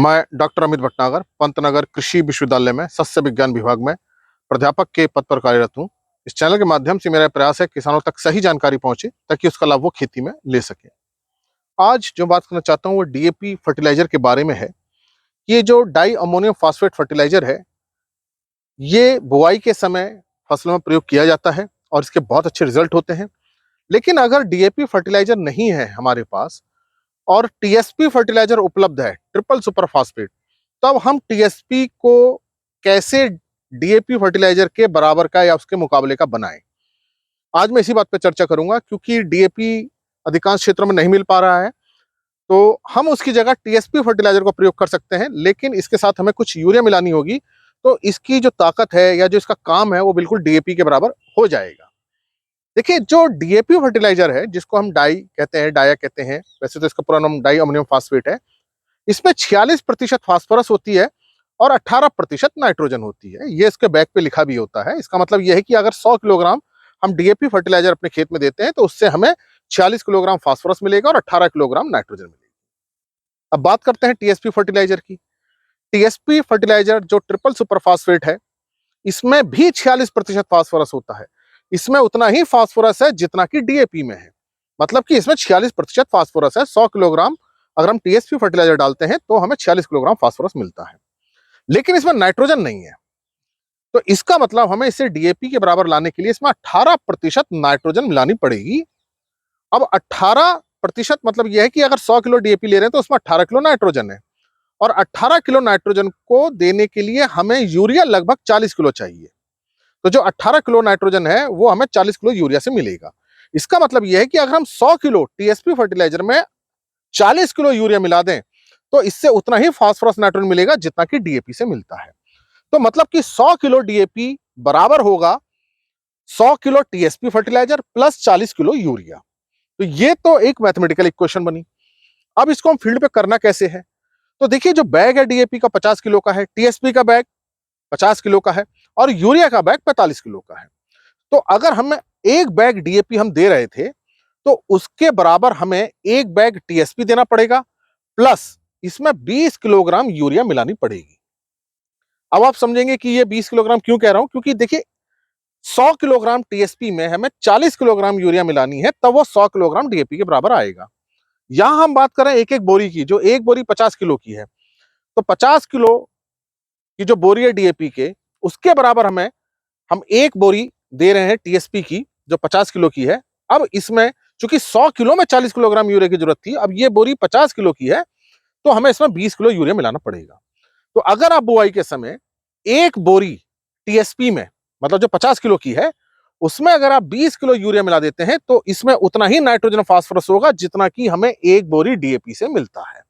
मैं डॉक्टर अमित भटनागर पंतनगर कृषि विश्वविद्यालय में सस्य विज्ञान विभाग में प्राध्यापक के पद पर कार्यरत हूँ। इस चैनल के माध्यम से मेरा प्रयास है किसानों तक सही जानकारी पहुंचे ताकि उसका लाभ वो खेती में ले सके। आज जो बात करना चाहता हूँ वो डीएपी फर्टिलाइजर के बारे में है। ये जो डाई अमोनियम फास्फेट फर्टिलाइजर है, ये बुआई के समय फसलों में प्रयोग किया जाता है और इसके बहुत अच्छे रिजल्ट होते हैं। लेकिन अगर डीएपी फर्टिलाइजर नहीं है हमारे पास और टीएसपी फर्टिलाइजर उपलब्ध है, ट्रिपल सुपर फास्फेट, तब हम टीएसपी को कैसे डीएपी फर्टिलाइजर के बराबर का या उसके मुकाबले का बनाएं। आज मैं इसी बात पर चर्चा करूंगा क्योंकि डीएपी अधिकांश क्षेत्रों में नहीं मिल पा रहा है, तो हम उसकी जगह टीएसपी फर्टिलाइजर का प्रयोग कर सकते हैं। लेकिन इसके साथ हमें कुछ यूरिया मिलानी होगी, तो इसकी जो ताकत है या जो इसका काम है वो बिल्कुल डीएपी के बराबर हो जाएगा। देखिए, जो डीएपी फर्टिलाइजर है जिसको हम डाई कहते हैं, डाया कहते हैं, वैसे तो इसका पूरा नाम डाई अमोनियम फास्फेट है। इसमें 46% फास्फोरस होती है और 18% नाइट्रोजन होती है। ये इसके बैक पे लिखा भी होता है। इसका मतलब यह है कि अगर 100 किलोग्राम हम डीएपी फर्टिलाइजर अपने खेत में देते हैं तो उससे हमें 46 किलोग्राम फास्फोरस मिलेगा और 18 किलोग्राम नाइट्रोजन मिलेगा। अब बात करते हैं टीएसपी फर्टिलाइजर की। टीएसपी फर्टिलाइजर जो ट्रिपल सुपर फास्फेट है, इसमें भी 46% फास्फोरस होता है। इसमें उतना ही फास्फोरस है जितना कि डीएपी में है। मतलब कि इसमें 46% फास्फोरस है। 100 किलोग्राम अगर हम टीएसपी फर्टिलाइजर डालते हैं तो हमें 46 किलोग्राम फास्फोरस मिलता है। लेकिन इसमें नाइट्रोजन नहीं है, तो इसका मतलब हमें इसे डीएपी के बराबर लाने के लिए इसमें 18% नाइट्रोजन मिलानी पड़ेगी। अब 18% मतलब यह है कि अगर 100 किलो डीएपी ले रहे हैं तो उसमें 18 किलो नाइट्रोजन है, और 18 किलो नाइट्रोजन को देने के लिए हमें यूरिया लगभग 40 किलो चाहिए। तो जो 18 किलो नाइट्रोजन है वो हमें 40 किलो यूरिया से मिलेगा। इसका मतलब यह है कि अगर हम 100 किलो टीएसपी फर्टिलाइजर में 40 किलो यूरिया मिला दें तो इससे उतना ही फास्फोरस नाइट्रोजन मिलेगा जितना कि डीएपी से मिलता है। तो मतलब कि 100 किलो डीएपी बराबर होगा 100 kilo TSP fertilizer plus 40 kilo urea. तो ये तो एक मैथमेटिकल इक्वेशन बनी। अब इसको हम फील्ड पे करना कैसे है? तो देखिए, जो बैग है डीएपी का 50 किलो का है, टीएसपी का बैग 50 किलो का है और यूरिया का बैग 45 किलो का है। तो अगर हमें एक बैग डीएपी हम दे रहे थे तो उसके बराबर हमें एक बैग टीएसपी देना पड़ेगा, प्लस इसमें 20 किलोग्राम यूरिया मिलानी पड़ेगी। अब आप समझेंगे कि ये 20 किलोग्राम क्यों कह रहा हूं, क्योंकि देखिए 100 किलोग्राम टीएसपी में हमें 40 किलोग्राम यूरिया मिलानी है, तब वो 100 किलोग्राम डीएपी के बराबर आएगा। यहां हम बात करें एक एक बोरी की, जो एक बोरी 50 किलो की है, तो 50 किलो की जो बोरी है डीएपी के, उसके बराबर हम एक बोरी दे रहे हैं टीएसपी की जो 50 किलो की है। अब इसमें चूंकि 100 किलो में 40 किलोग्राम यूरिया की जरूरत थी, अब ये बोरी 50 किलो की है, तो हमें इसमें 20 किलो यूरिया मिलाना पड़ेगा। तो अगर आप बुआई के समय एक बोरी टीएसपी में, मतलब जो 50 किलो की है, उसमें अगर आप 20 किलो यूरिया मिला देते हैं तो इसमें उतना ही नाइट्रोजन फास्फोरस होगा जितना कि हमें एक बोरी डीएपी से मिलता है।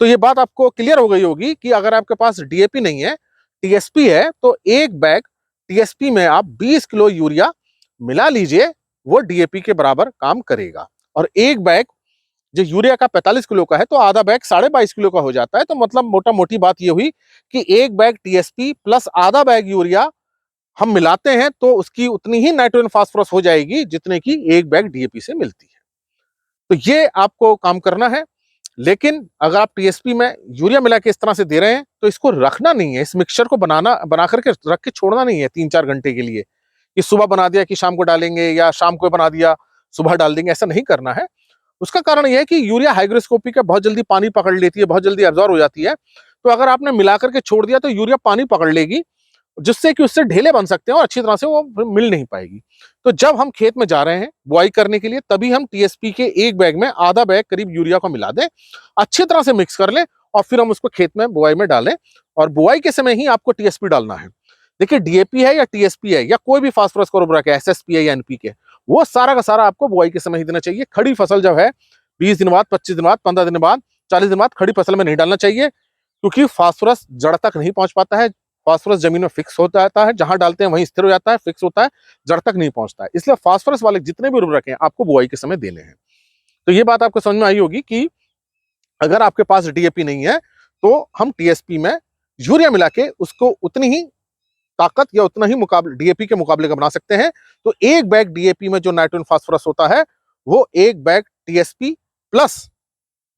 तो ये बात आपको क्लियर हो गई होगी कि अगर आपके पास डीएपी नहीं है, टीएसपी है, तो एक बैग टीएसपी में आप 20 किलो यूरिया मिला लीजिए, वो डीएपी के बराबर काम करेगा। और एक बैग जो यूरिया का 45 किलो का है तो आधा बैग 22.5 किलो का हो जाता है। तो मतलब मोटा मोटी बात ये हुई कि एक बैग टीएसपी प्लस आधा बैग यूरिया हम मिलाते हैं तो उसकी उतनी ही नाइट्रोजन फास्फोरस हो जाएगी जितने की एक बैग डीएपी से मिलती है। तो ये आपको काम करना है। लेकिन अगर आप टीएसपी में यूरिया मिला के इस तरह से दे रहे हैं तो इसको रखना नहीं है, इस मिक्सचर को बना करके रख के छोड़ना नहीं है 3-4 घंटे के लिए, कि सुबह बना दिया कि शाम को डालेंगे या शाम को बना दिया सुबह डाल देंगे, ऐसा नहीं करना है। उसका कारण यह है कि यूरिया हाइग्रोस्कोपिक है, बहुत जल्दी पानी पकड़ लेती है, बहुत जल्दी एब्जॉर्ब हो जाती है। तो अगर आपने मिला करके छोड़ दिया तो यूरिया पानी पकड़ लेगी, जिससे कि उससे ढेले बन सकते हैं और अच्छी तरह से वो मिल नहीं पाएगी। तो जब हम खेत में जा रहे हैं बुआई करने के लिए, तभी हम टीएसपी के एक बैग में आधा बैग करीब यूरिया को मिला दें, अच्छी तरह से मिक्स कर लें और फिर हम उसको खेत में बुआई में डालें। और बुआई के समय ही आपको टीएसपी डालना है। देखिए, डीएपी है या टीएसपी है या कोई भी फास्फोरस का उर्वरक है, एसएसपी है या एनपीके, वो सारा का सारा आपको बुआई के समय ही देना चाहिए। खड़ी फसल जब है 20 दिन बाद, 25 दिन बाद, 15 दिन बाद, 40 दिन बाद खड़ी फसल में नहीं डालना चाहिए, क्योंकि फास्फोरस जड़ तक नहीं पहुंच पाता है। फास्फोरस जमीन में फिक्स हो जाता है, जहां डालते हैं वहीं स्थिर हो जाता है, फिक्स होता है, जड़ तक नहीं पहुंचता है। इसलिए फास्फोरस वाले जितने भी उर्वरक हैं आपको बुआई के समय देने हैं। तो ये बात आपको समझ में आई होगी कि अगर आपके पास डीएपी नहीं है तो हम टीएसपी में यूरिया मिला के उसको उतनी ही ताकत या उतना ही मुकाबले डीएपी के मुकाबले का बना सकते हैं। तो एक बैग डीएपी में जो नाइट्रोजन फास्फोरस होता है वो एक bag TSP plus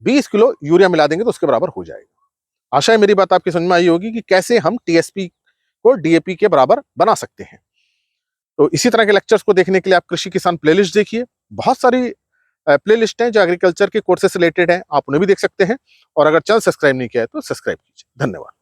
20 kilo urea मिला देंगे तो उसके बराबर हो जाएगा। आशा है मेरी बात आपकी समझ में आई होगी कि कैसे हम टीएसपी को डीएपी के बराबर बना सकते हैं। तो इसी तरह के लेक्चर्स को देखने के लिए आप कृषि किसान प्लेलिस्ट देखिए। बहुत सारी प्लेलिस्ट हैं जो एग्रीकल्चर के कोर्सेज से रिलेटेड हैं, आप उन्हें भी देख सकते हैं। और अगर चैनल सब्सक्राइब नहीं किया है तो सब्सक्राइब कीजिए। धन्यवाद।